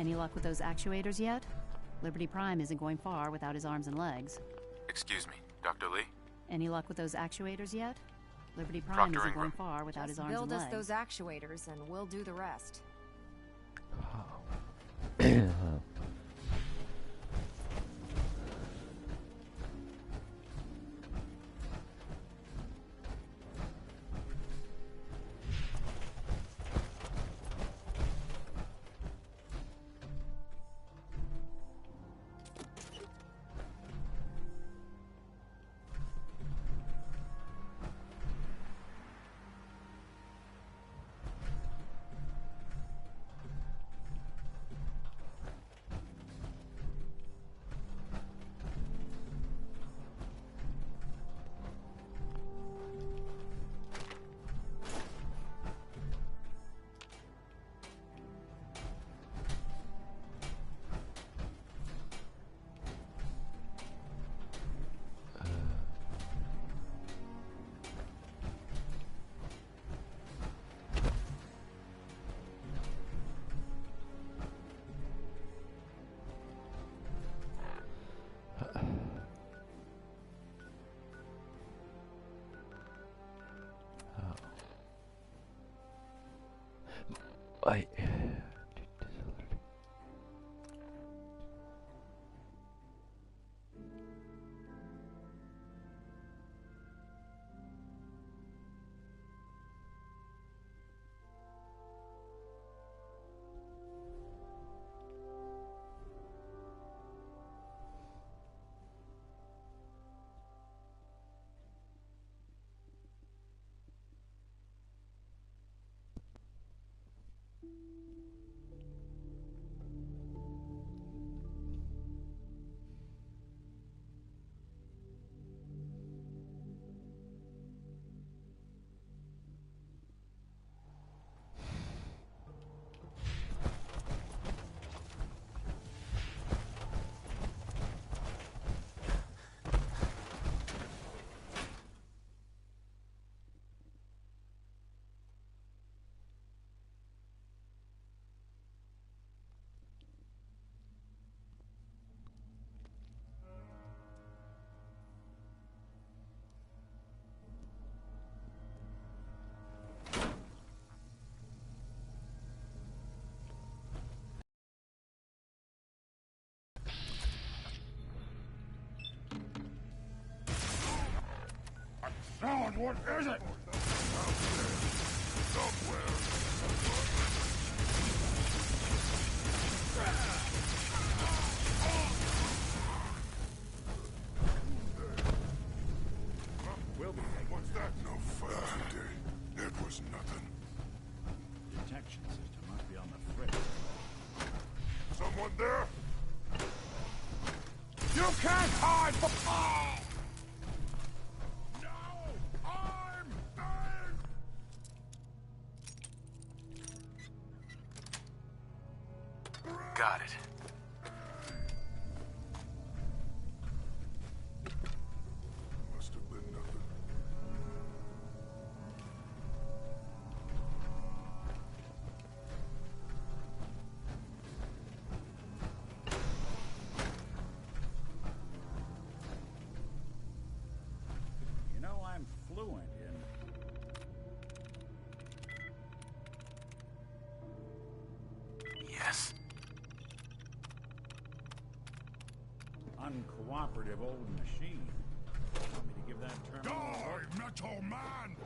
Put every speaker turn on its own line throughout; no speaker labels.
Any luck with those actuators yet? Liberty Prime isn't going far without his arms and legs.
Excuse me, Dr. Lee?
Any luck with those actuators yet? Liberty Prime isn't going far without his arms and legs.
Build us those actuators and we'll do the rest.
I
Sound, what is it? Somewhere.
We'll be taking.
What's that? No fight today. It was nothing.
Detection system must be on the fritz.
Someone there? You can't hide from...
Got it.
Must have been nothing.
You know, I'm fluent in...
Yes.
Uncooperative old machine. Want me to give that term?
Die, metal man!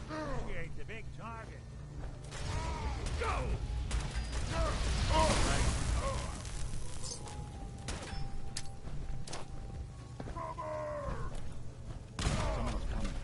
Appreciate the big target.
Go!
Someone's coming.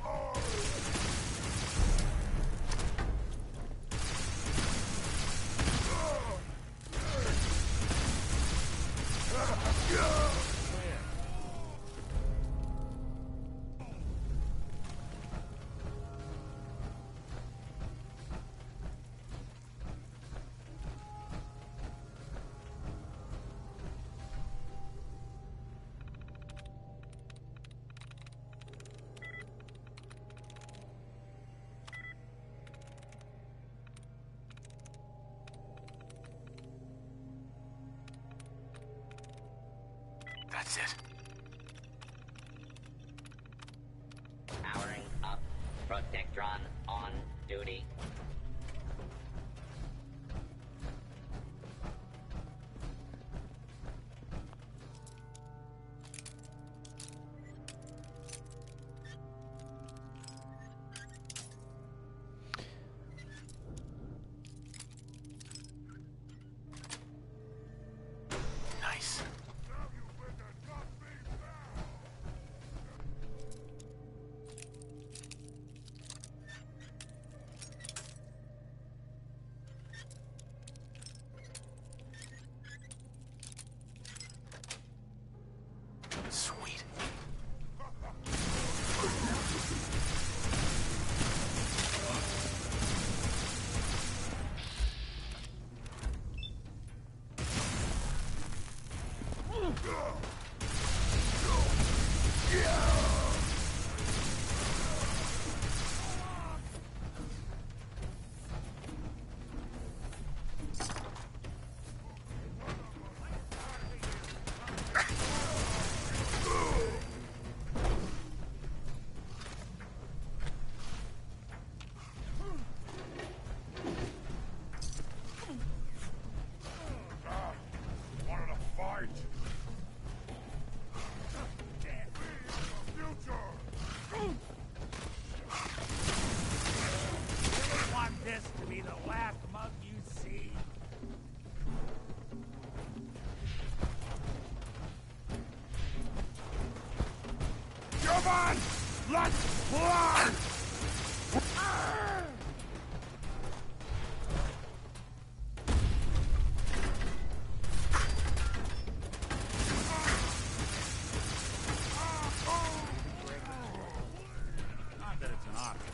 That's it.
Powering up. Protectron on duty.
Nice. Sweet.
Wanted to fight?
I want this to be the last mug you see.
Come on! Let's fly!
Not that it's an option.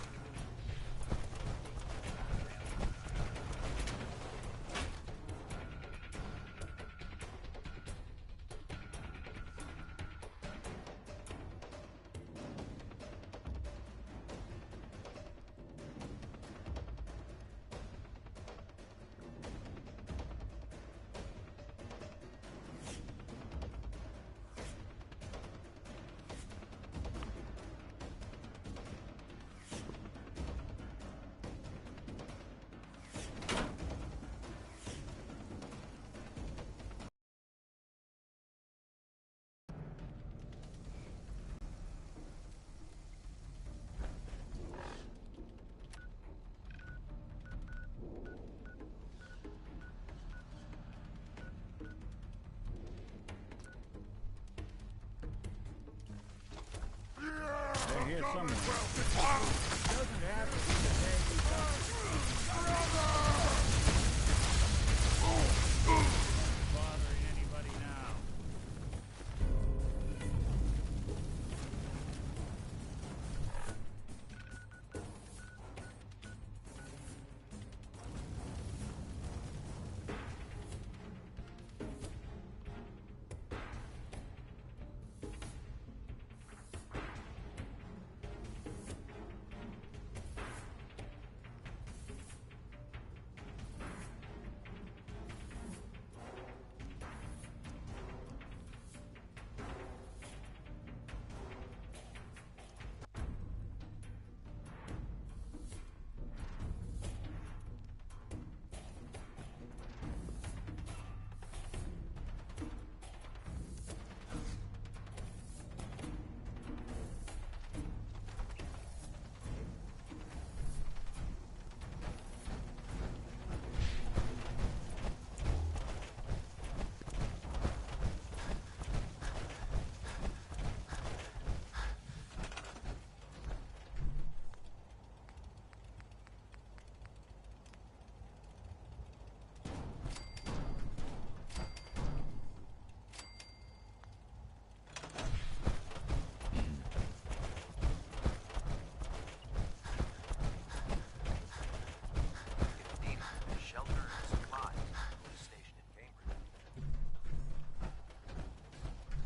They're here somewhere. Doesn't have to be the day we bothering anybody now.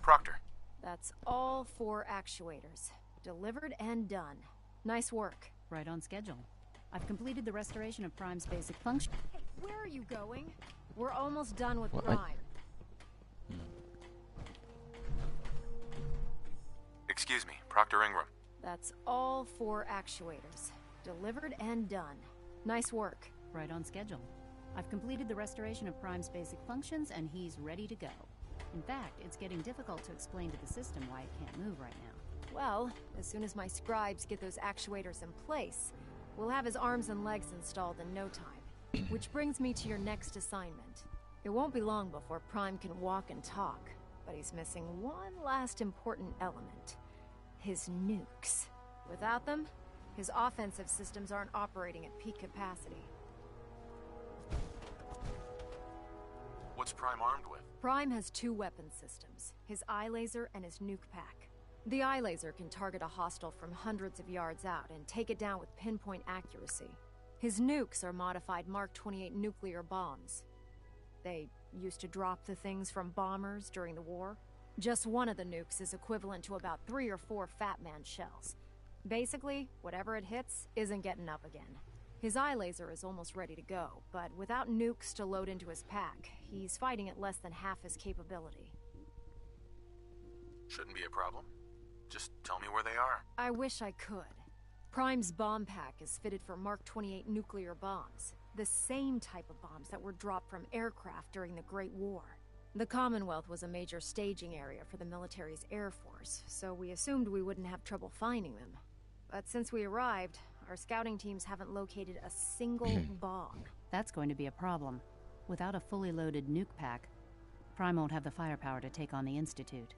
Proctor.
That's all 4 actuators. Delivered and done. Nice work.
Right on schedule. I've completed the restoration of Prime's basic function.
Hey, where are you going? We're almost done with Prime.
Excuse me, Proctor Ingram.
That's all 4 actuators. Delivered and done. Nice work.
Right on schedule. I've completed the restoration of Prime's basic functions, and he's ready to go. In fact, it's getting difficult to explain to the system why it can't move right now.
Well, as soon as my scribes get those actuators in place, we'll have his arms and legs installed in no time. Which brings me to your next assignment. It won't be long before Prime can walk and talk, but he's missing one last important element. His nukes. Without them, his offensive systems aren't operating at peak capacity.
What's Prime armed with?
Prime has 2 weapon systems, his eye laser and his nuke pack. The eye laser can target a hostile from hundreds of yards out and take it down with pinpoint accuracy. His nukes are modified Mark 28 nuclear bombs. They used to drop the things from bombers during the war. Just one of the nukes is equivalent to about 3 or 4 Fat Man shells. Basically, whatever it hits isn't getting up again. His eye laser is almost ready to go, but without nukes to load into his pack, he's fighting at less than half his capability.
Shouldn't be a problem. Just tell me where they are.
I wish I could. Prime's bomb pack is fitted for Mark 28 nuclear bombs, the same type of bombs that were dropped from aircraft during the Great War. The Commonwealth was a major staging area for the military's Air Force, so we assumed we wouldn't have trouble finding them. But since we arrived, our scouting teams haven't located a single bomb.
That's going to be a problem. Without a fully loaded nuke pack, Prime won't have the firepower to take on the Institute.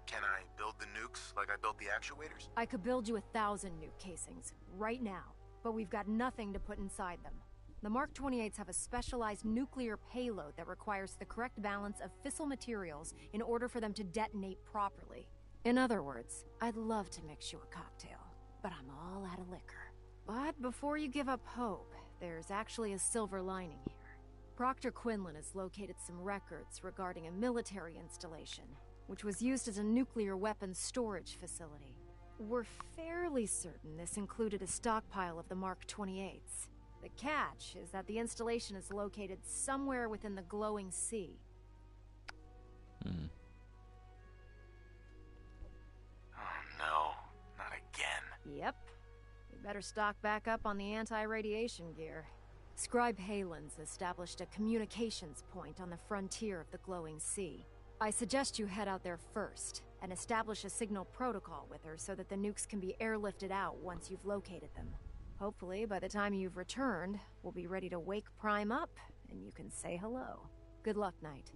Can I build the nukes like I built the actuators?
I could build you 1,000 nuke casings, right now, but we've got nothing to put inside them. The Mark 28s have a specialized nuclear payload that requires the correct balance of fissile materials in order for them to detonate properly. In other words, I'd love to mix you a cocktail, but I'm all out of liquor. But before you give up hope, there's actually a silver lining here. Proctor Quinlan has located some records regarding a military installation, which was used as a nuclear weapons storage facility. We're fairly certain this included a stockpile of the Mark 28s. The catch is that the installation is located somewhere within the glowing sea.
Oh no, not again.
Yep. We better stock back up on the anti-radiation gear. Scribe Halen's established a communications point on the frontier of the glowing sea. I suggest you head out there first, and establish a signal protocol with her so that the nukes can be airlifted out once you've located them. Hopefully, by the time you've returned, we'll be ready to wake Prime up, and you can say hello. Good luck, Knight.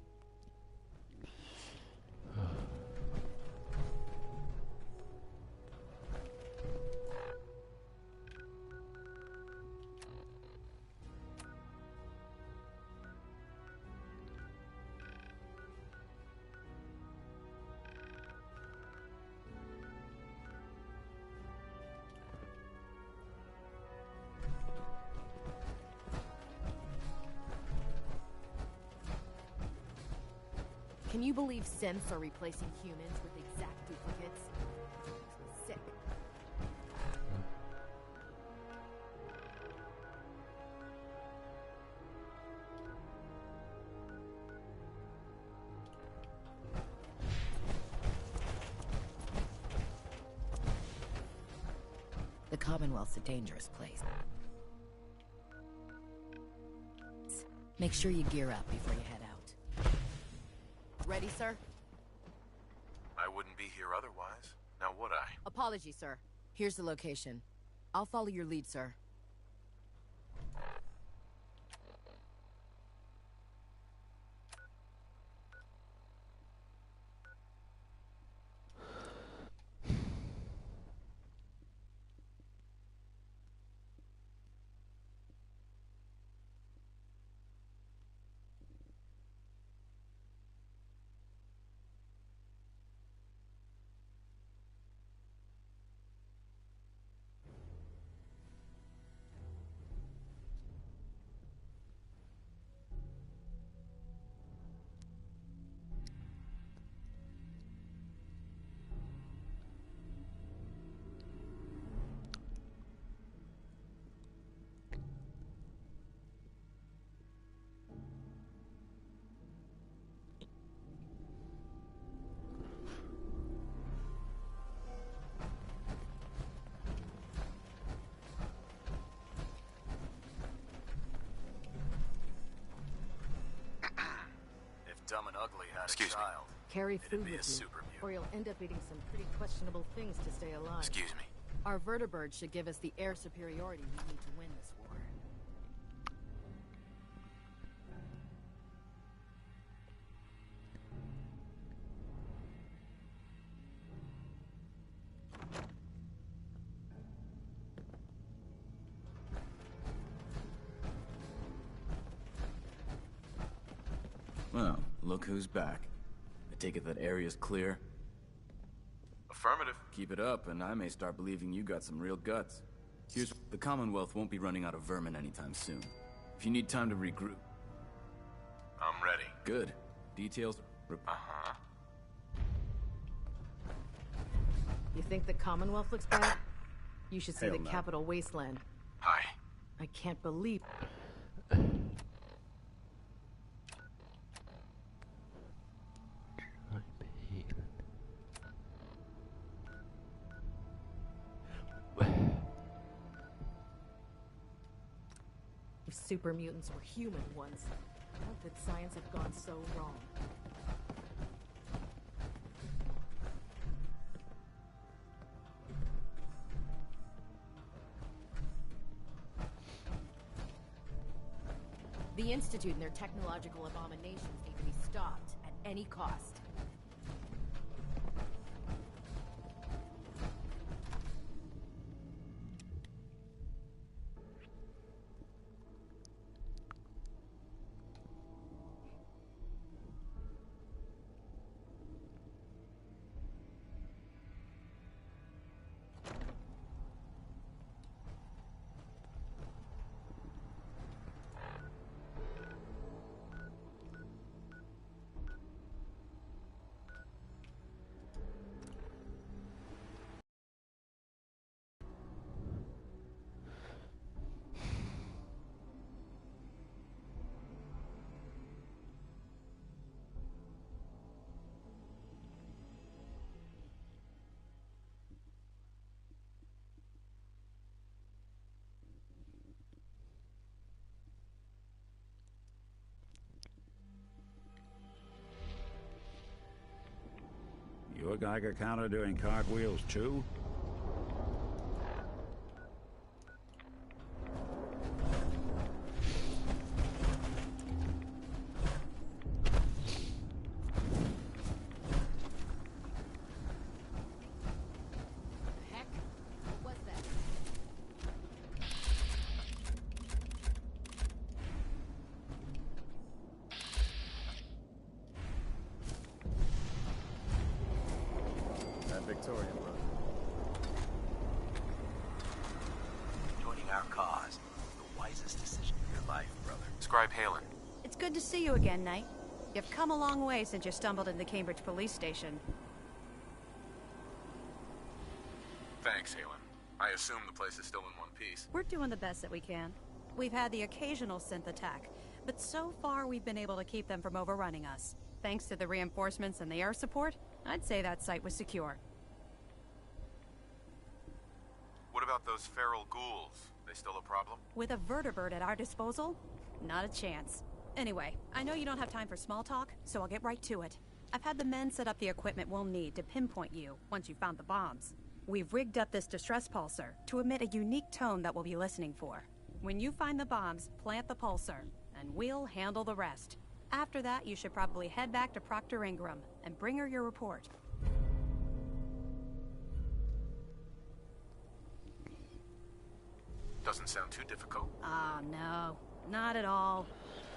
Can you believe synths are replacing humans with exact duplicates? It makes me sick.
The Commonwealth's a dangerous place. Make sure you gear up before you head out.
Ready, sir?
I wouldn't be here otherwise. Now would I?
Apologies, sir. Here's the location. I'll follow your lead, sir.
Excuse me.
Carry
It'd
food
be a
with you,
super mutant.
or you'll end up eating some pretty questionable things to stay alive.
Excuse me.
Our vertibird should give us the air superiority we need to win this war.
Well, look who's back. I take it that area's clear?
Affirmative.
Keep it up, and I may start believing you got some real guts. Here's... The Commonwealth won't be running out of vermin anytime soon. If you need time to regroup...
I'm ready.
Good. Details...
Uh-huh.
You think the Commonwealth looks bad? You should see
Hell
the
no.
capital wasteland.
Hi.
I can't believe... If super mutants were human once, how could science have gone so wrong? The Institute and their technological abominations need to be stopped at any cost.
Your Geiger counter doing cartwheels too?
Heck? What was that?
That Victorian look.
Joining our cause. The wisest decision of your life, brother. Scribe Halen.
It's good to see you again, Knight. You've come a long way since you stumbled into the Cambridge police station.
Thanks, Halen. I assume the place is still in one piece.
We're doing the best that we can. We've had the occasional synth attack, but so far we've been able to keep them from overrunning us. Thanks to the reinforcements and the air support, I'd say that site was secure.
What about those feral ghouls? They still a problem?
With a vertibird at our disposal? Not a chance. Anyway, I know you don't have time for small talk, so I'll get right to it. I've had the men set up the equipment we'll need to pinpoint you once you've found the bombs. We've rigged up this distress pulsar to emit a unique tone that we'll be listening for. When you find the bombs, plant the pulsar, and we'll handle the rest. After that, you should probably head back to Proctor Ingram and bring her your report.
Doesn't sound too difficult.
Ah, no. Not at all.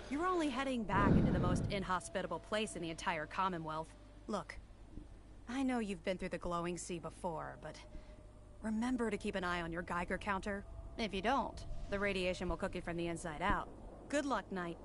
You're only heading back into the most inhospitable place in the entire Commonwealth. Look, I know you've been through the glowing sea before, but remember to keep an eye on your Geiger counter. If you don't, the radiation will cook you from the inside out. Good luck, Knight.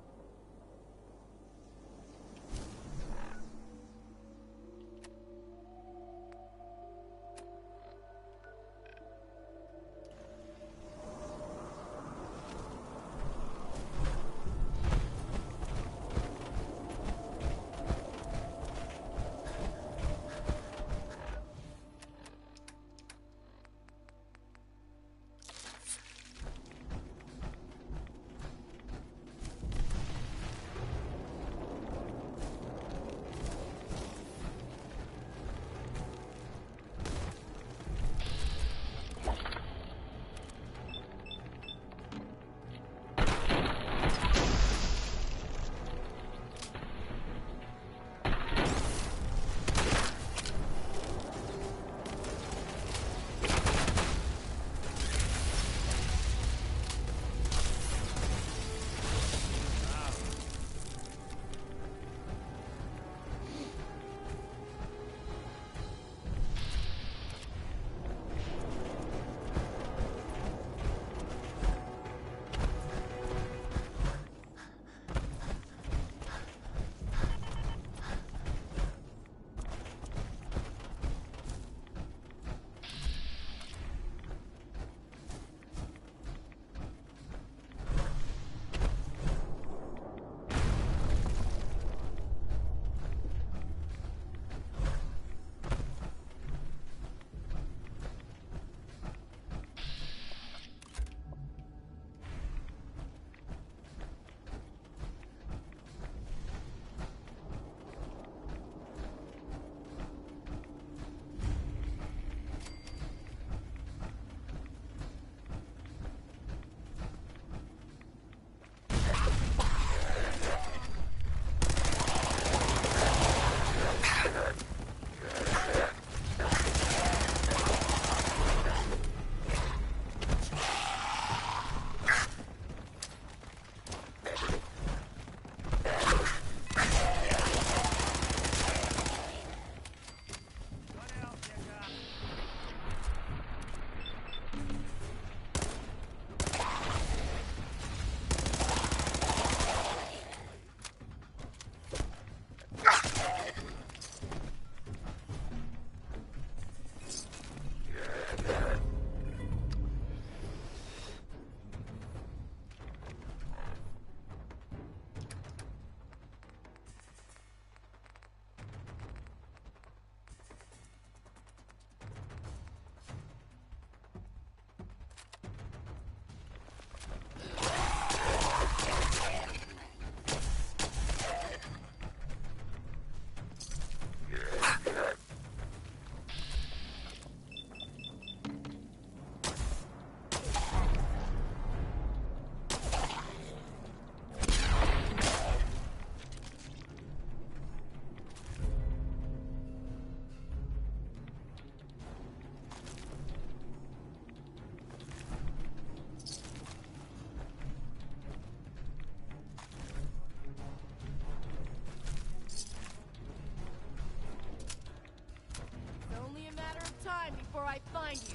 behind you.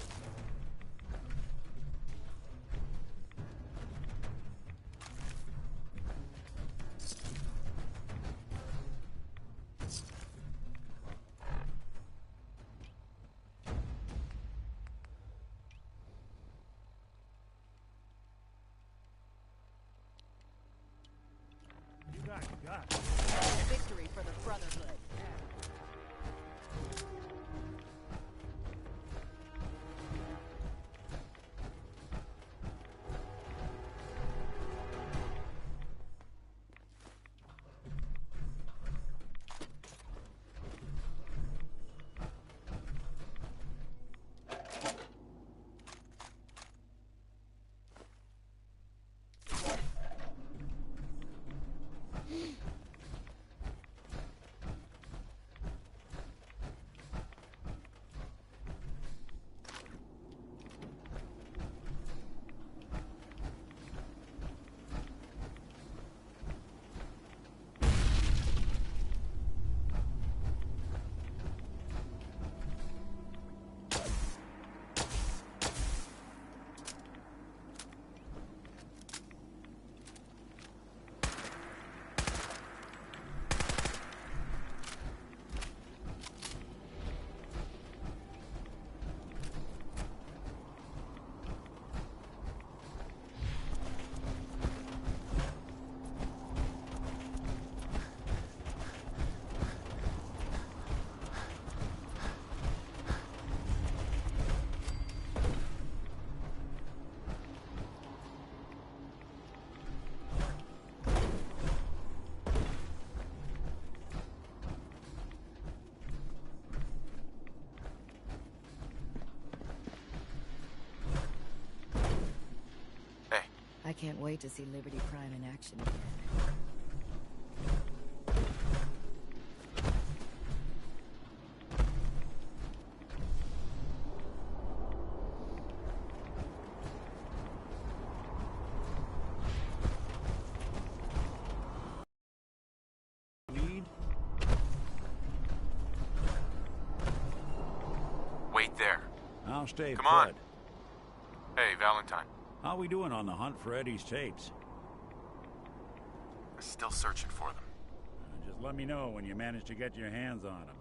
You got guts.
Victory for the Brotherhood.
I can't wait to see Liberty Prime in action again.
Lead?
Wait there.
I'll stay
Come
put.
on. Hey, Valentine.
How we doing on the hunt for Eddie's tapes?
Still searching for them.
Just let me know when you manage to get your hands on them.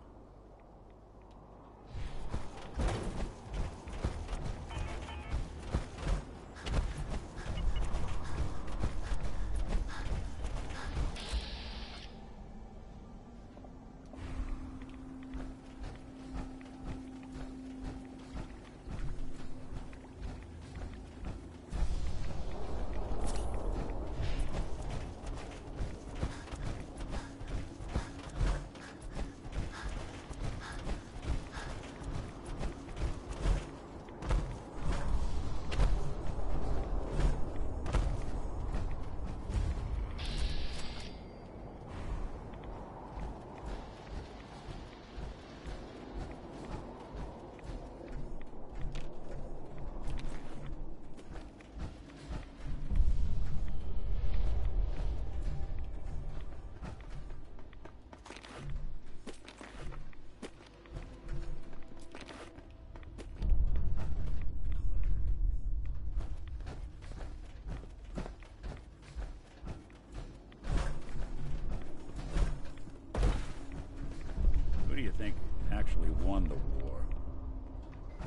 Who do you think actually won the war?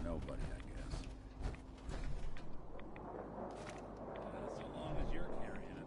Nobody, I guess. So long as you're carrying it.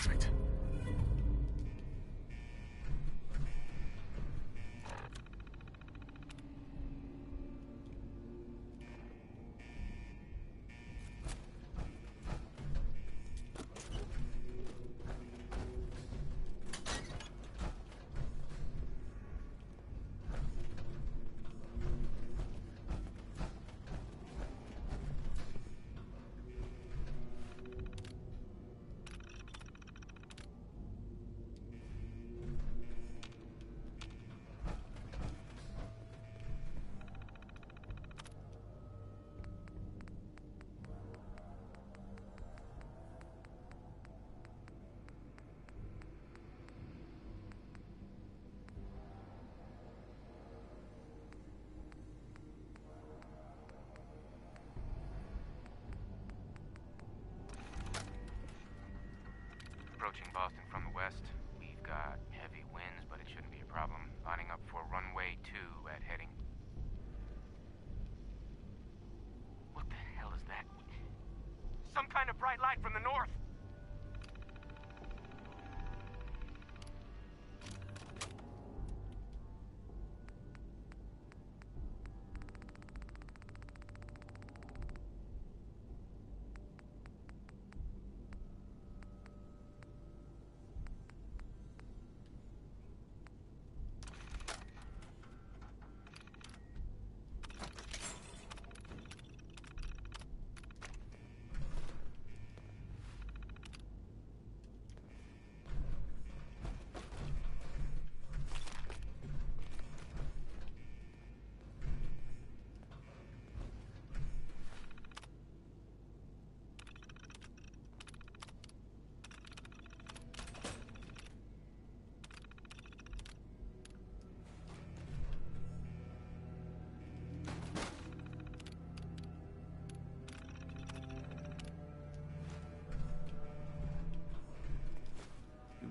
Perfect.
Approaching Boston from the west. We've got heavy winds, but it shouldn't be a problem. Lining up for runway 2 at heading. What the hell is that? Some kind of bright light from the north!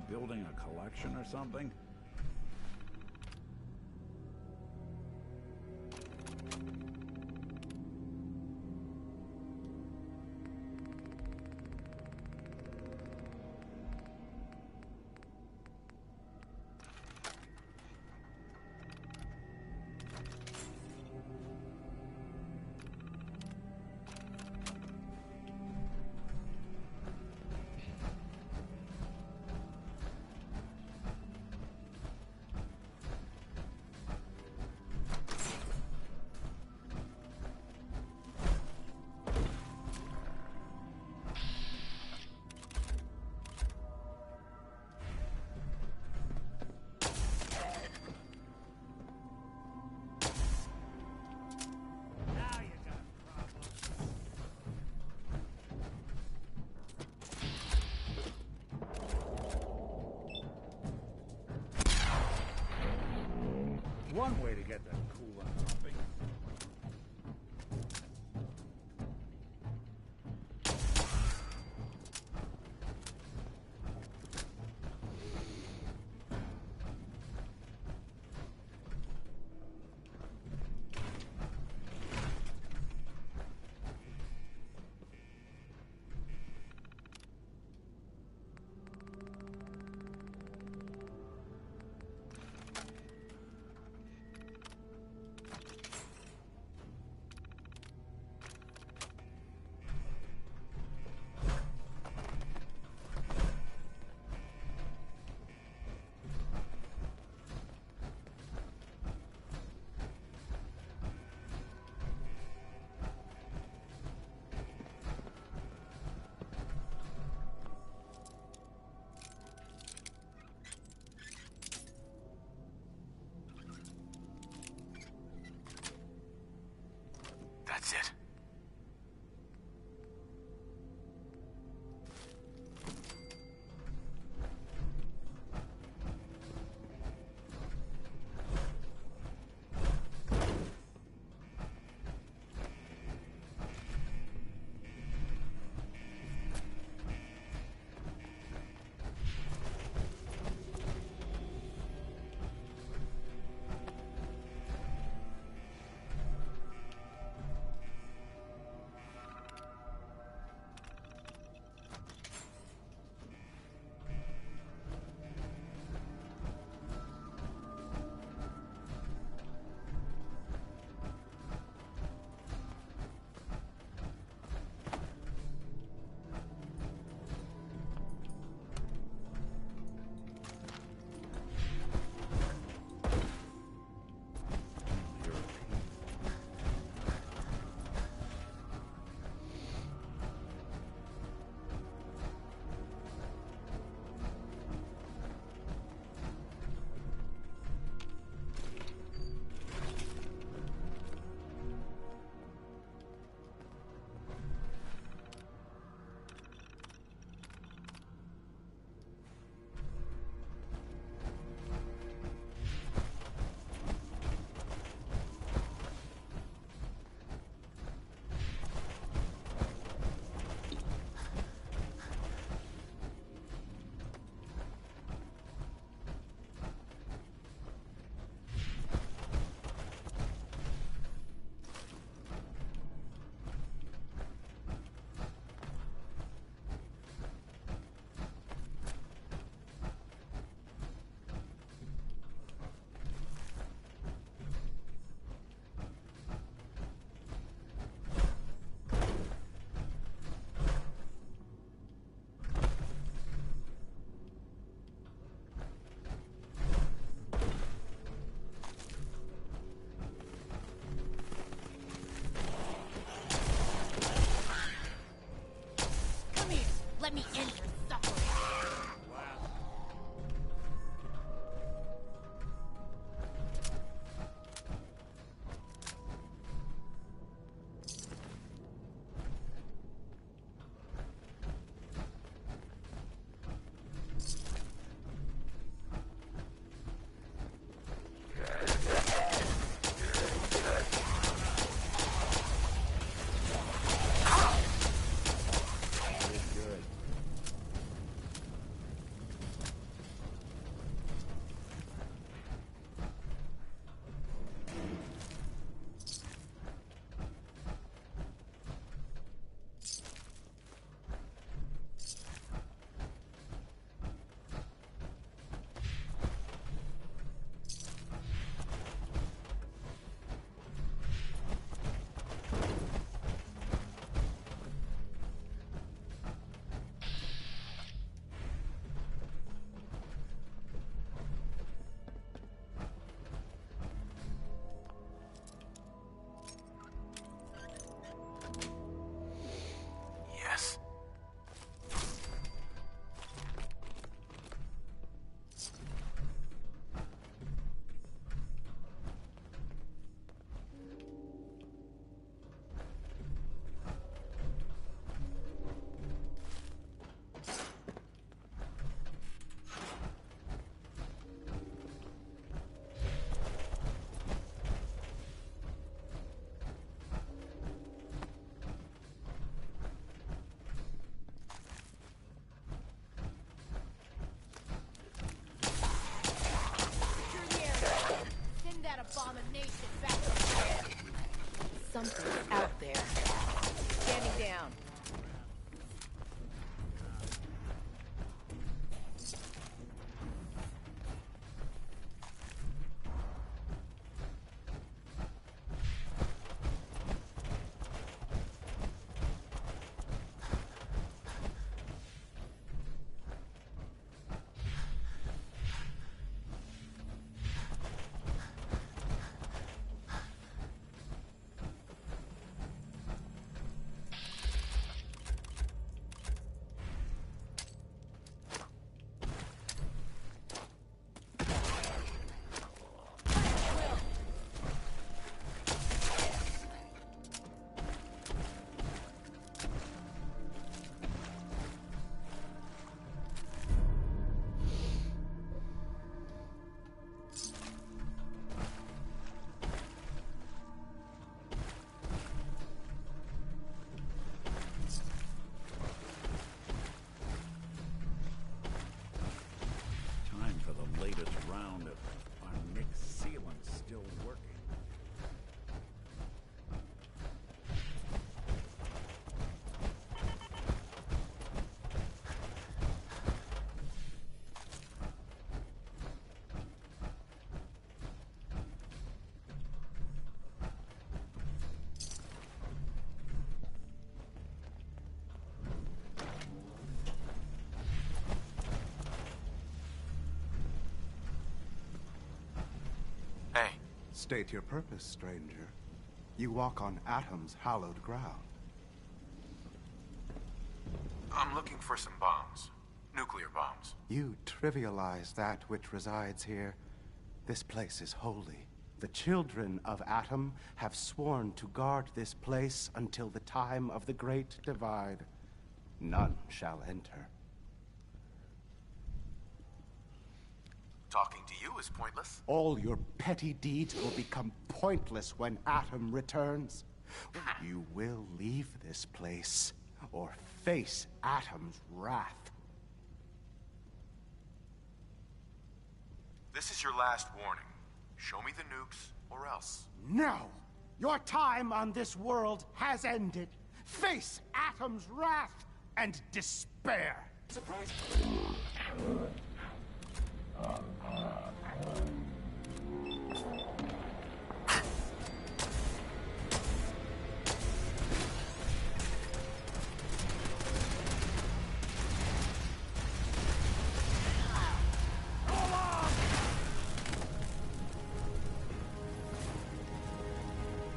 Building a collection or something? One way to get that coolant pumping.
abomination back up there.
Something's out there.
Standing down.
State your purpose, stranger. You walk on Atom's hallowed ground.
I'm looking for some bombs. Nuclear bombs.
You trivialize that which resides here. This place is holy. The children of Atom have sworn to guard this place until the time of the Great Divide. None shall enter.
Talking to you is pointless.
All your petty deeds will become pointless when Atom returns. You will leave this place, or face Atom's wrath.
This is your last warning. Show me the nukes, or else.
No! Your time on this world has ended. Face Atom's wrath and despair.
Surprise.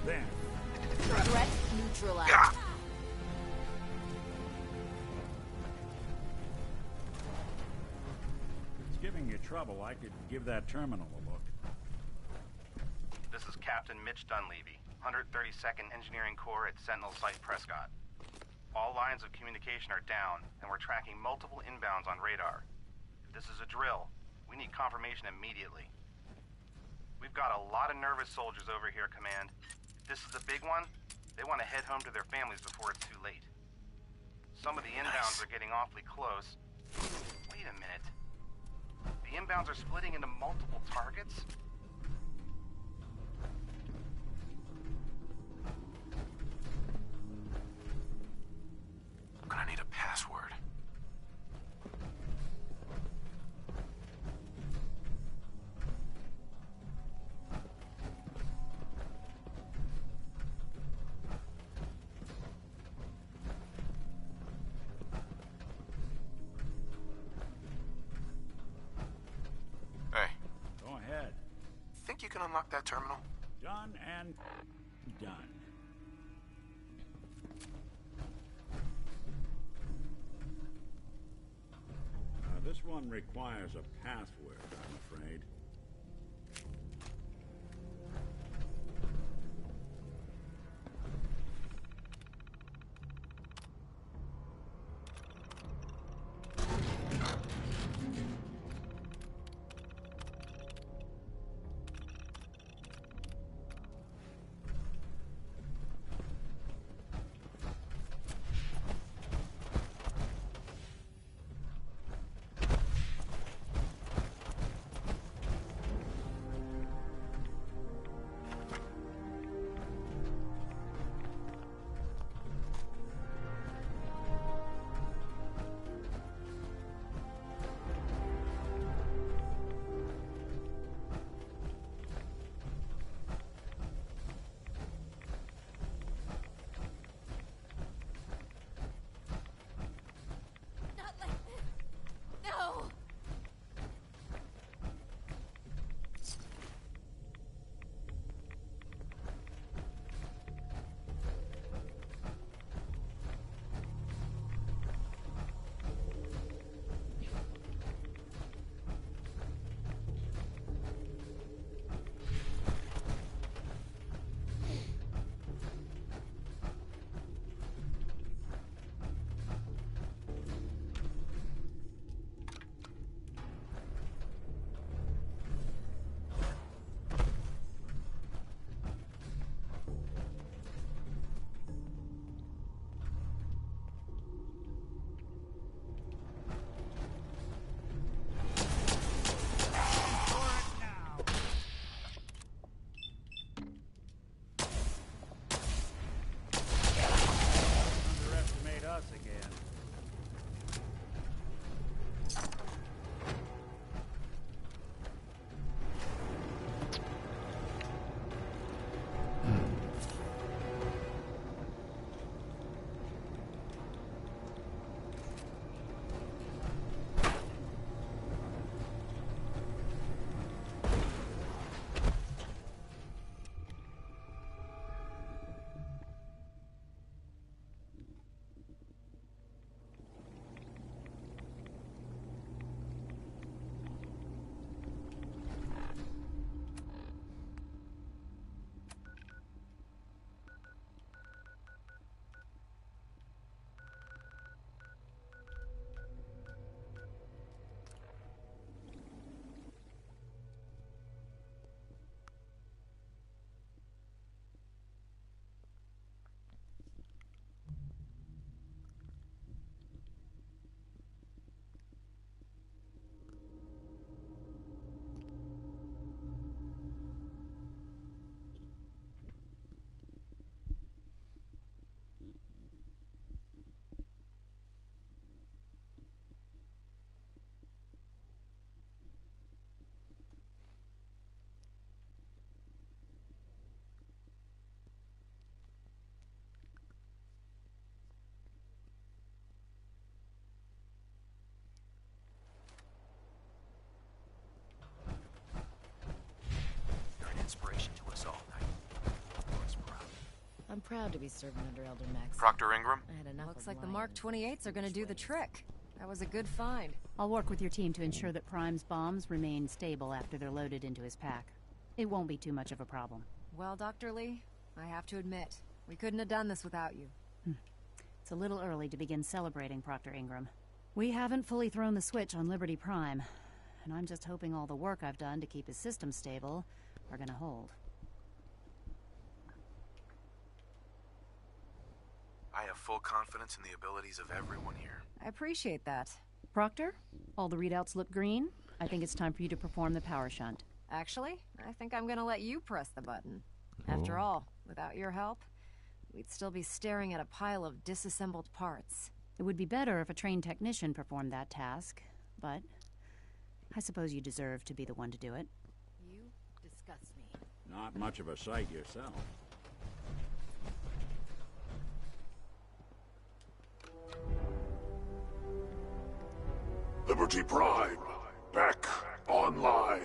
There.
Threat neutralized.
If it's giving you trouble, I could give that terminal a look.
This is Captain Mitch Dunleavy, 132nd Engineering Corps at Sentinel Site Prescott. All lines of communication are down, and we're tracking multiple inbounds on radar. If this is a drill, we need confirmation immediately. We've got a lot of nervous soldiers over here, Command. If this is a big one, they want to head home to their families before it's too late. Some of the inbounds are getting awfully close. Wait a minute. The inbounds are splitting into multiple targets?
I'm gonna need a password. Think you can unlock that terminal?
Done and done. This one requires a password, I'm afraid.
I'm proud to be serving under Elder Max.
Proctor Ingram?
I had enough.
Looks like the Mark 28s are gonna do the trick. That was a good find.
I'll work with your team to ensure that Prime's bombs remain stable after they're loaded into his pack. It won't be too much of a problem.
Well, Dr. Lee, I have to admit, we couldn't have done this without you.
It's a little early to begin celebrating, Proctor Ingram. We haven't fully thrown the switch on Liberty Prime, and I'm just hoping all the work I've done to keep his system stable are gonna hold.
I have full confidence in the abilities of everyone here.
I appreciate that.
Proctor, all the readouts look green. I think it's time for you to perform the power shunt.
Actually, I think I'm gonna let you press the button. After all, without your help, we'd still be staring at a pile of disassembled parts.
It would be better if a trained technician performed that task, but I suppose you deserve to be the one to do it.
You disgust me.
Not much of a sight yourself.
Liberty Prime, back online.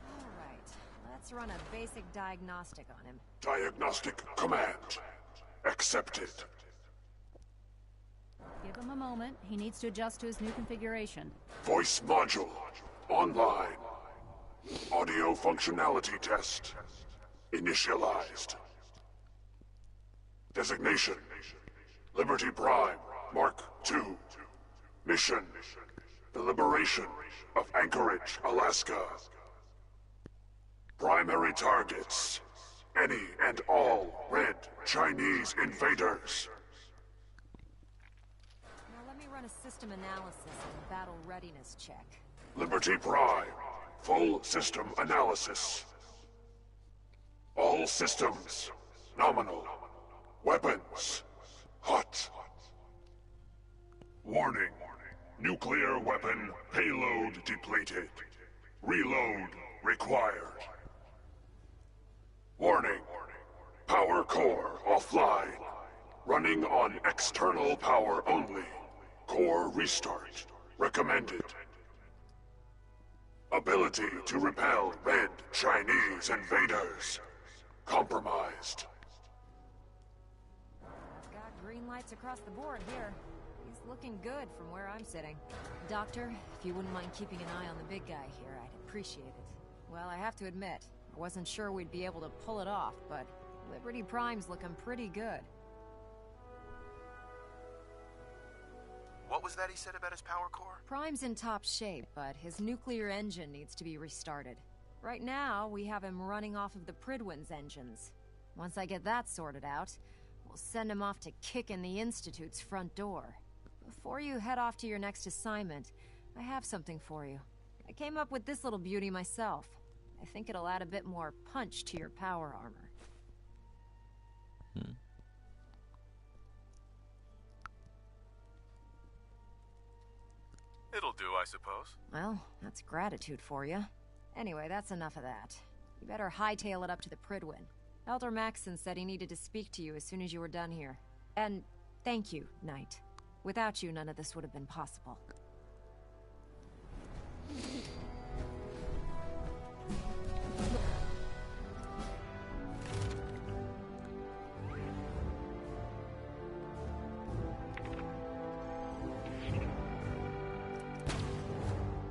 Alright, let's run a basic diagnostic on him.
Diagnostic command accepted.
Give him a moment. He needs to adjust to his new configuration.
Voice module online. Audio functionality test initialized. Designation: Liberty Prime Mark II. Mission: the liberation of Anchorage, Alaska. Primary targets: any and all red Chinese invaders.
Now let me run a system analysis and battle readiness check.
Liberty Prime, full system analysis. All systems nominal. Weapons hot. Warning. Nuclear weapon payload depleted. Reload required. Warning. Power core offline. Running on external power only. Core restart recommended. Ability to repel red Chinese invaders compromised.
Got green lights across the board here. He's looking good from where I'm sitting. Doctor, if you wouldn't mind keeping an eye on the big guy here, I'd appreciate it. Well, I have to admit, I wasn't sure we'd be able to pull it off, but Liberty Prime's looking pretty good.
What was that he said about his power core?
Prime's in top shape, but his nuclear engine needs to be restarted. Right now, we have him running off of the Pridwin's engines. Once I get that sorted out, we'll send him off to kick in the Institute's front door. Before you head off to your next assignment, I have something for you. I came up with this little beauty myself. I think it'll add a bit more punch to your power armor.
It'll do, I suppose.
Well, that's gratitude for you. Anyway, that's enough of that. You better hightail it up to the Pridwin. Elder Maxson said he needed to speak to you as soon as you were done here. And thank you, Knight. Without you, none of this would have been possible.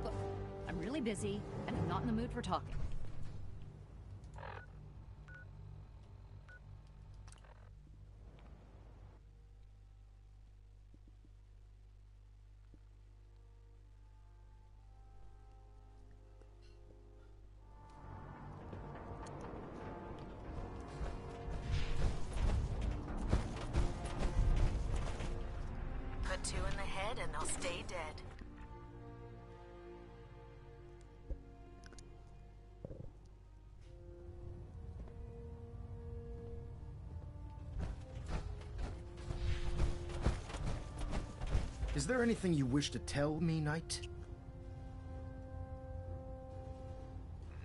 Look, I'm really busy, and I'm not in the mood for talking.
Put 2 in the head and they'll stay dead.
Is there anything you wish to tell me, Knight?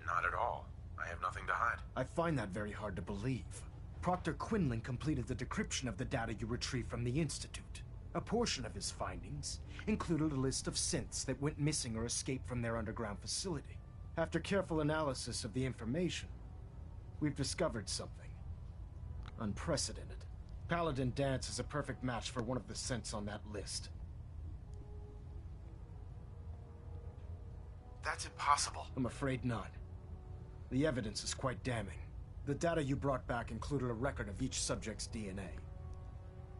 Not at all. I have nothing to hide.
I find that very hard to believe. Proctor Quinlan completed the decryption of the data you retrieved from the Institute. A portion of his findings included a list of synths that went missing or escaped from their underground facility. After careful analysis of the information, we've discovered something. Unprecedented. Paladin Dance is a perfect match for one of the synths on that list.
That's impossible.
I'm afraid not. The evidence is quite damning. The data you brought back included a record of each subject's DNA.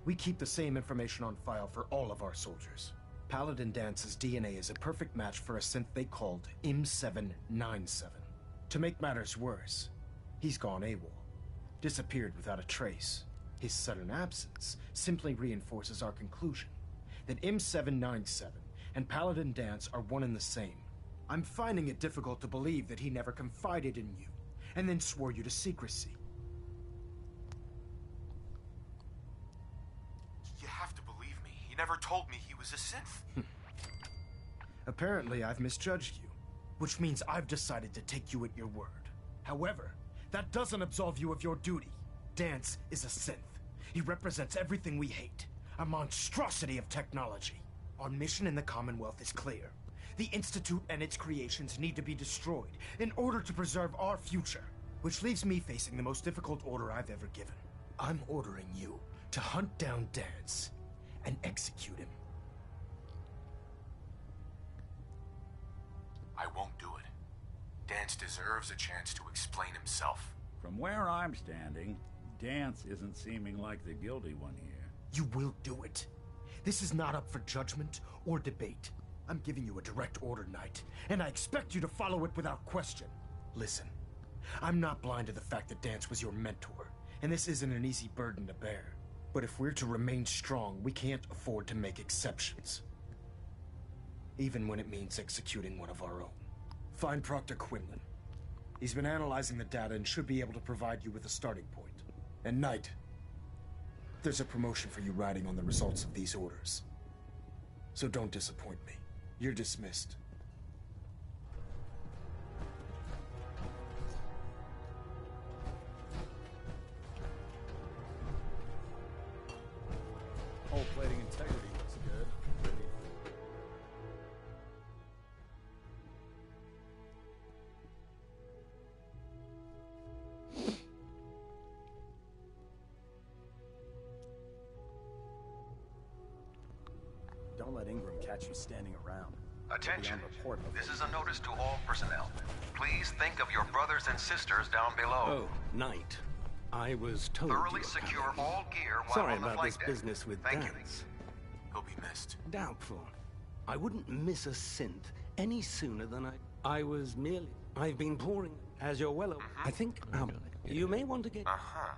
We keep the same information on file for all of our soldiers. Paladin Dance's DNA is a perfect match for a synth they called M797. To make matters worse, he's gone AWOL. Disappeared without a trace. His sudden absence simply reinforces our conclusion that M797 and Paladin Dance are one and the same. I'm finding it difficult to believe that he never confided in you, and then swore you to secrecy.
You have to believe me. He never told me he was a synth.
Apparently, I've misjudged you, which means I've decided to take you at your word. However, that doesn't absolve you of your duty. Dance is a synth. He represents everything we hate, a monstrosity of technology. Our mission in the Commonwealth is clear. The Institute and its creations need to be destroyed in order to preserve our future, which leaves me facing the most difficult order I've ever given. I'm ordering you to hunt down Dance and execute him.
I won't do it. Dance deserves a chance to explain himself.
From where I'm standing, Dance isn't seeming like the guilty one here.
You will do it. This is not up for judgment or debate. I'm giving you a direct order, Knight, and I expect you to follow it without question. Listen, I'm not blind to the fact that Dance was your mentor, and this isn't an easy burden to bear. But if we're to remain strong, we can't afford to make exceptions. Even when it means executing one of our own. Find Proctor Quinlan. He's been analyzing the data and should be able to provide you with a starting point. And Knight, there's a promotion for you riding on the results of these orders. So don't disappoint me. You're dismissed.
Whole plating integrity looks good.
Don't let Ingram catch you standing around.
Attention. This is a notice to all personnel. Please think of your brothers and sisters down below.
Oh, Knight. I was told
Thoroughly
you
secure all gear while
Sorry
on the
about
flight
this
deck.
business with
Thank you.
Dance.
He'll be missed.
Doubtful. I wouldn't miss a synth any sooner than I was merely... I've been pouring, as you're well aware. I think, you may want to get...
Uh-huh.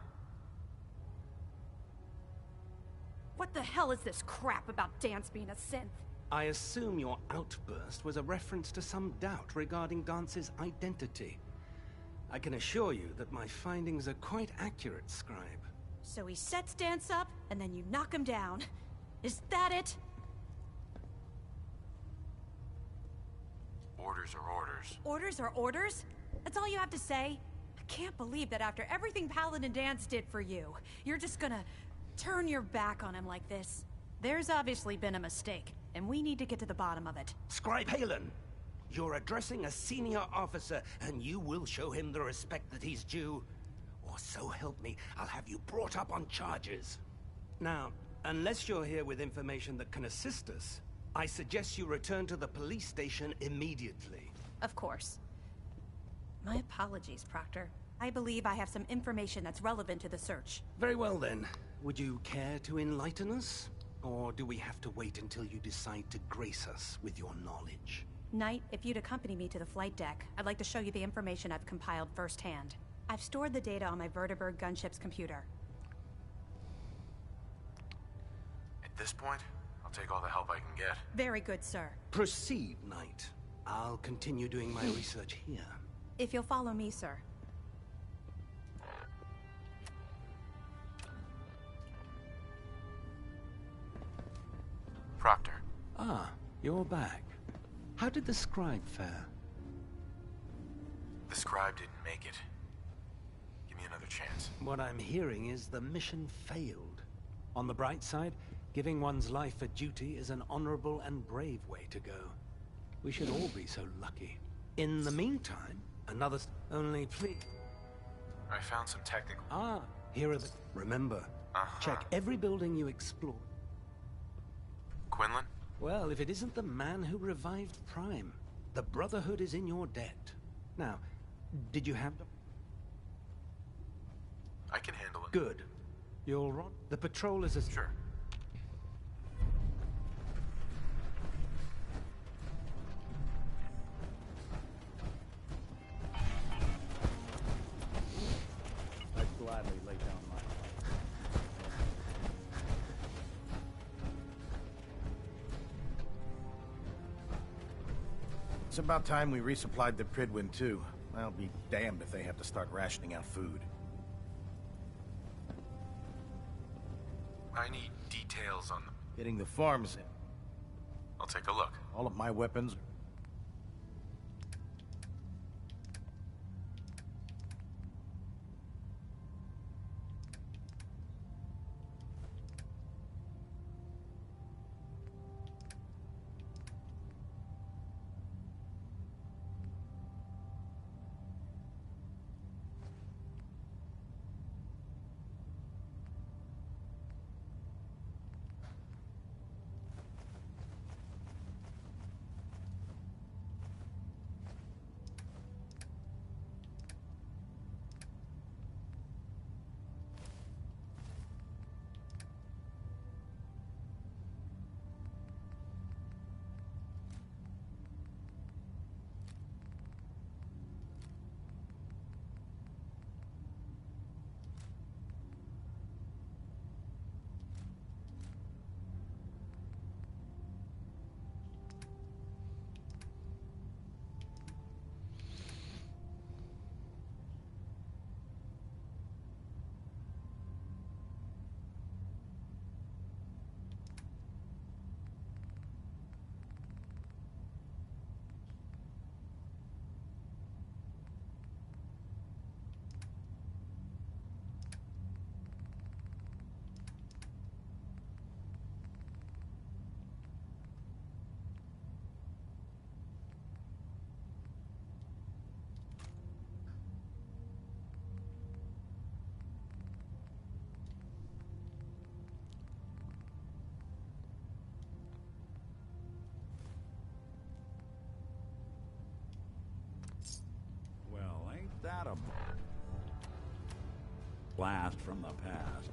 What the hell is this crap about Dance being a synth?
I assume your outburst was a reference to some doubt regarding Dance's identity. I can assure you that my findings are quite accurate, Scribe.
So he sets Dance up, and then you knock him down. Is that it?
Orders are orders.
Orders are orders? That's all you have to say? I can't believe that after everything Paladin Dance did for you, you're just gonna turn your back on him like this. There's obviously been a mistake, and we need to get to the bottom of it.
Scribe Halen, you're addressing a senior officer, and you will show him the respect that he's due. Or so help me, I'll have you brought up on charges. Now, unless you're here with information that can assist us, I suggest you return to the police station immediately.
Of course. My apologies, Proctor. I believe I have some information that's relevant to the search.
Very well then. Would you care to enlighten us? Or do we have to wait until you decide to grace us with your knowledge?
Knight, if you'd accompany me to the flight deck, I'd like to show you the information I've compiled firsthand. I've stored the data on my Vertibird gunship's computer.
At this point, I'll take all the help I can get.
Very good, sir.
Proceed, Knight. I'll continue doing my research here.
If you'll follow me, sir.
Proctor.
Ah, you're back. How did the scribe fare?
The scribe didn't make it. Give me another chance.
What I'm hearing is the mission failed. On the bright side, giving one's life for duty is an honorable and brave way to go. We should all be so lucky. In the meantime, only please...
I found some technical...
Ah, Here are the... Remember, check every building you explore.
Quinlan?
Well, if it isn't the man who revived Prime, the Brotherhood is in your debt. Now, did you have...
I can handle it.
Good. You'll run... The patrol is a...
Sure.
I'd gladly lay down my life.
It's about time we resupplied the Pridwin too. I'll be damned if they have to start rationing out food.
I need details on them.
Getting the farms in.
I'll take a look.
All of my weapons.
Well, ain't that a blast from the past?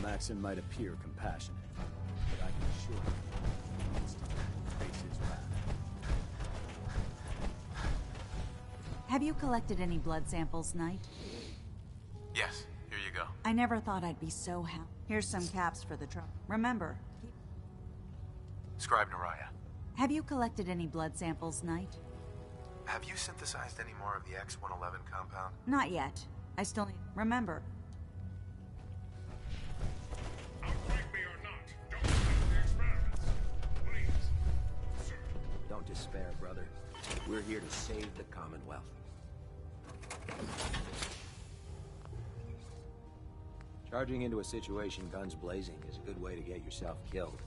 Maxon might appear compassionate, but I can assure you he needs to face his wrath.
Have you collected any blood samples, Knight?
Yes, here you go.
I never thought I'd be so happy. Here's some caps for the truck. Remember,
Scribe Naraya.
have you collected any blood samples, Knight?
Have you synthesized any more of the X-111 compound?
Not yet. I still need... Remember.
Don't despair, brother. We're here to save the Commonwealth. Charging into a situation guns blazing is a good way to get yourself killed.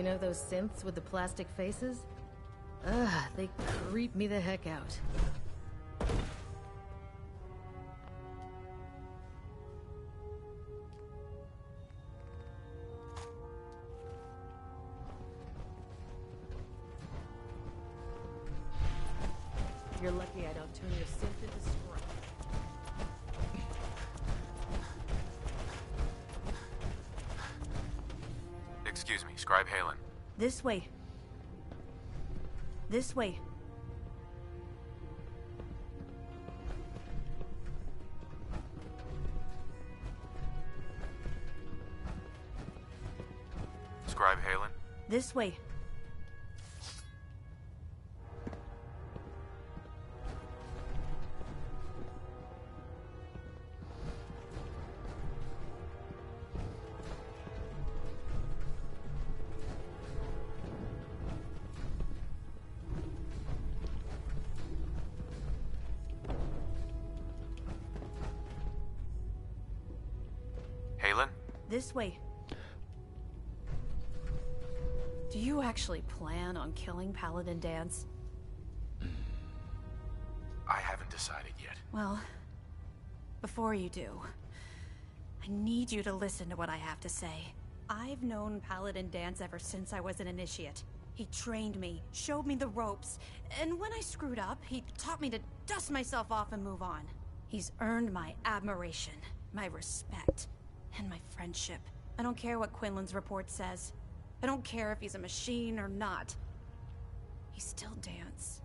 You know those synths with the plastic faces? Ugh, they creep me the heck out. You're lucky I don't turn your synth into scrap.
Excuse me, Scribe Halen.
This way. This way.
describe Halen?
This way.
Halen?
This way. Do you actually plan on killing Paladin Dance?
I haven't decided yet.
Well, before you do, I need you to listen to what I have to say. I've known Paladin Dance ever since I was an initiate. He trained me, showed me the ropes, and when I screwed up, he taught me to dust myself off and move on. He's earned my admiration, my respect, and my friendship. I don't care what Quinlan's report says. I don't care if he's a machine or not. He's still Dance.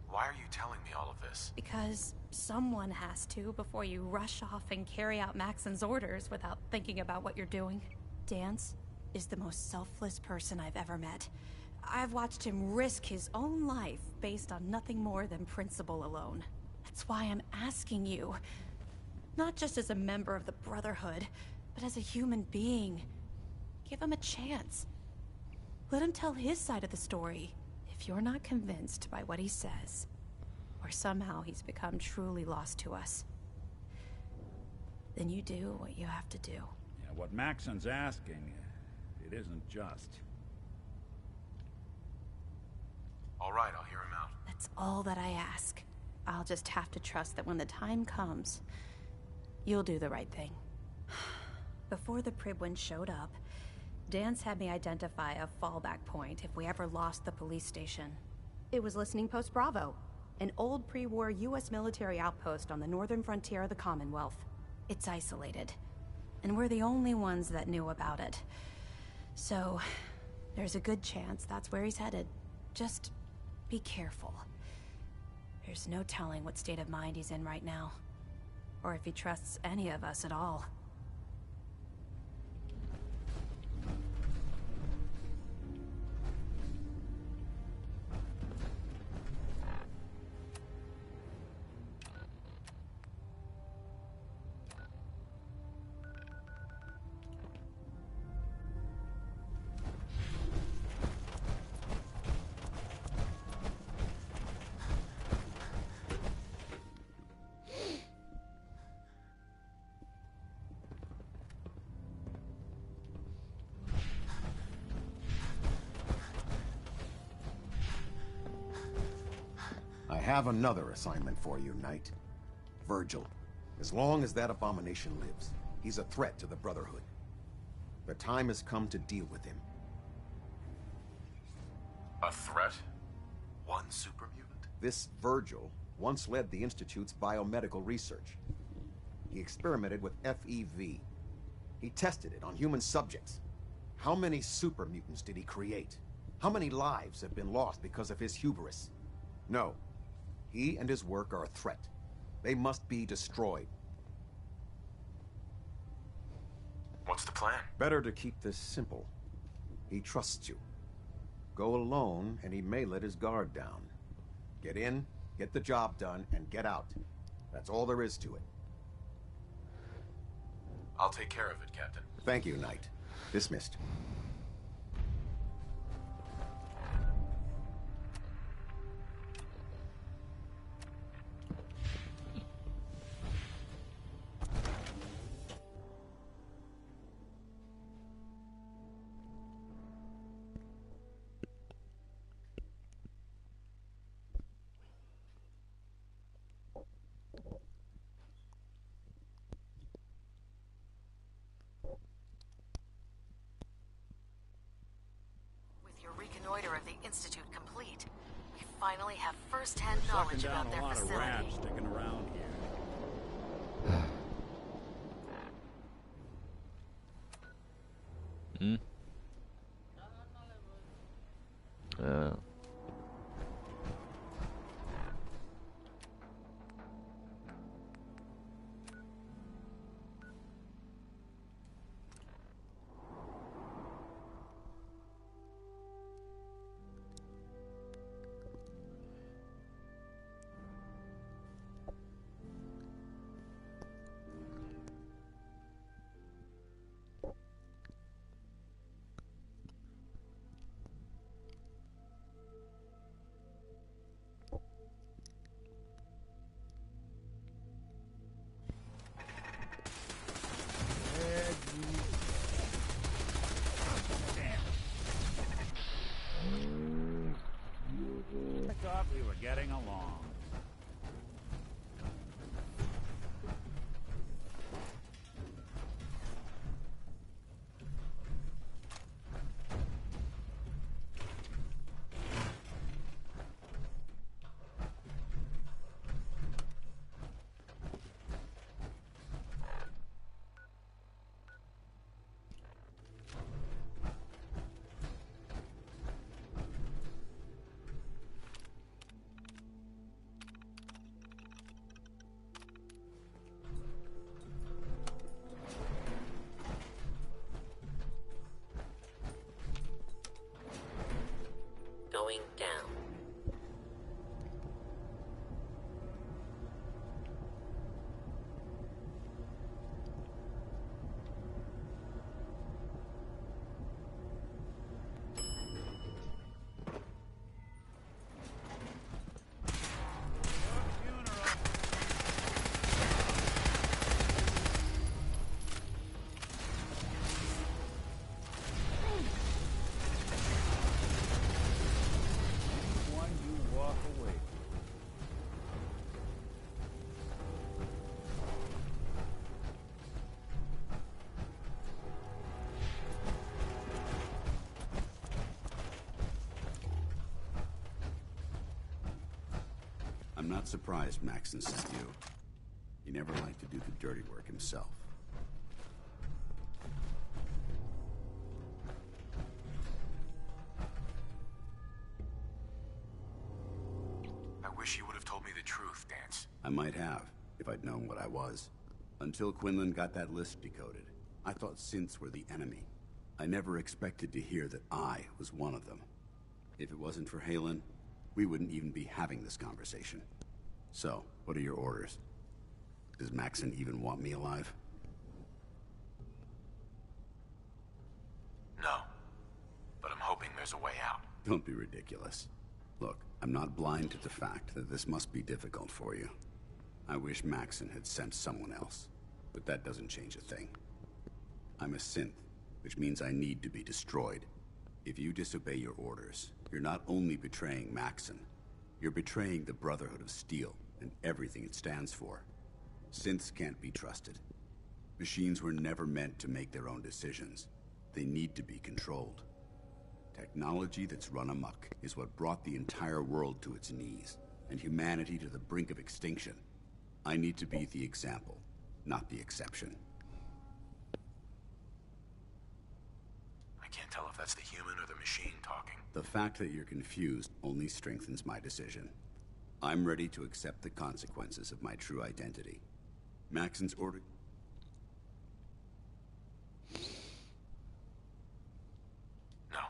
Why are you telling me all of this?
Because someone has to before you rush off and carry out Maxon's orders without thinking about what you're doing. Dance is the most selfless person I've ever met. I've watched him risk his own life based on nothing more than principle alone. That's why I'm asking you, not just as a member of the Brotherhood, but as a human being. Give him a chance. Let him tell his side of the story. If you're not convinced by what he says, or somehow he's become truly lost to us, then you do what you have to do.
Yeah, what Maxon's asking, it isn't just.
All right, I'll hear him out.
That's all that I ask. I'll just have to trust that when the time comes, you'll do the right thing. Before the Pribwin showed up, Dance had me identify a fallback point if we ever lost the police station. It was Listening Post Bravo, an old pre-war US military outpost on the northern frontier of the Commonwealth. It's isolated, and we're the only ones that knew about it. So, there's a good chance that's where he's headed. Just be careful. There's no telling what state of mind he's in right now, or if he trusts any of us at all.
I have another assignment for you, Knight. Virgil. As long as that abomination lives, he's a threat to the Brotherhood. The time has come to deal with him.
A threat? One super mutant?
This Virgil once led the Institute's biomedical research. He experimented with FEV. He tested it on human subjects. How many super mutants did he create? How many lives have been lost because of his hubris? No. He and his work are a threat. They must be destroyed.
What's the plan?
Better to keep this simple. He trusts you. Go alone, and he may let his guard down. Get in, get the job done, and get out. That's all there is to it.
I'll take care of it, Captain.
Thank you, Knight. Dismissed.
Reconnoiter of the Institute complete. We finally have first-hand knowledge about their facility.
Sucking down a lot of rats sticking around here.
not surprised Maxon sent you. He never liked to do the dirty work himself.
I wish you would have told me the truth, Dance.
I might have, if I'd known what I was. Until Quinlan got that list decoded, I thought synths were the enemy. I never expected to hear that I was one of them. If it wasn't for Halen, we wouldn't even be having this conversation. So, what are your orders? Does Maxon even want me alive?
No. But I'm hoping there's a way out.
Don't be ridiculous. Look, I'm not blind to the fact that this must be difficult for you. I wish Maxon had sent someone else, but that doesn't change a thing. I'm a synth, which means I need to be destroyed. If you disobey your orders, you're not only betraying Maxon, you're betraying the Brotherhood of Steel and everything it stands for. Synths can't be trusted. Machines were never meant to make their own decisions. They need to be controlled. Technology that's run amok is what brought the entire world to its knees, and humanity to the brink of extinction. I need to be the example, not the exception.
I can't tell if that's the human or the machine talking.
The fact that you're confused only strengthens my decision. I'm ready to accept the consequences of my true identity. Maxon's order...
No.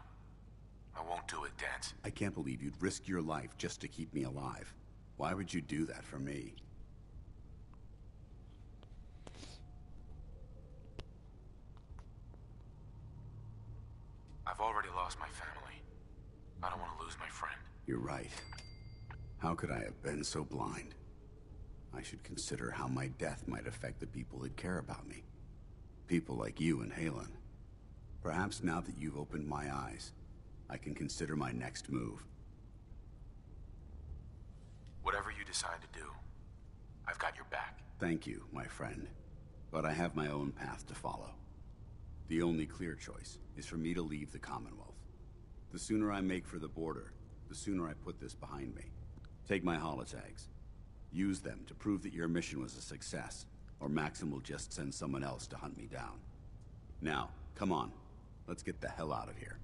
I won't do it, Dance.
I can't believe you'd risk your life just to keep me alive. Why would you do that for me?
I've already lost my family. I don't want to lose my friend.
You're right. How could I have been so blind? I should consider how my death might affect the people that care about me. People like you and Halen. Perhaps now that you've opened my eyes, I can consider my next move.
Whatever you decide to do, I've got your back.
Thank you, my friend. But I have my own path to follow. The only clear choice is for me to leave the Commonwealth. The sooner I make for the border, the sooner I put this behind me. Take my holotags. Use them to prove that your mission was a success, or Maxim will just send someone else to hunt me down. Now, come on. Let's get the hell out of here.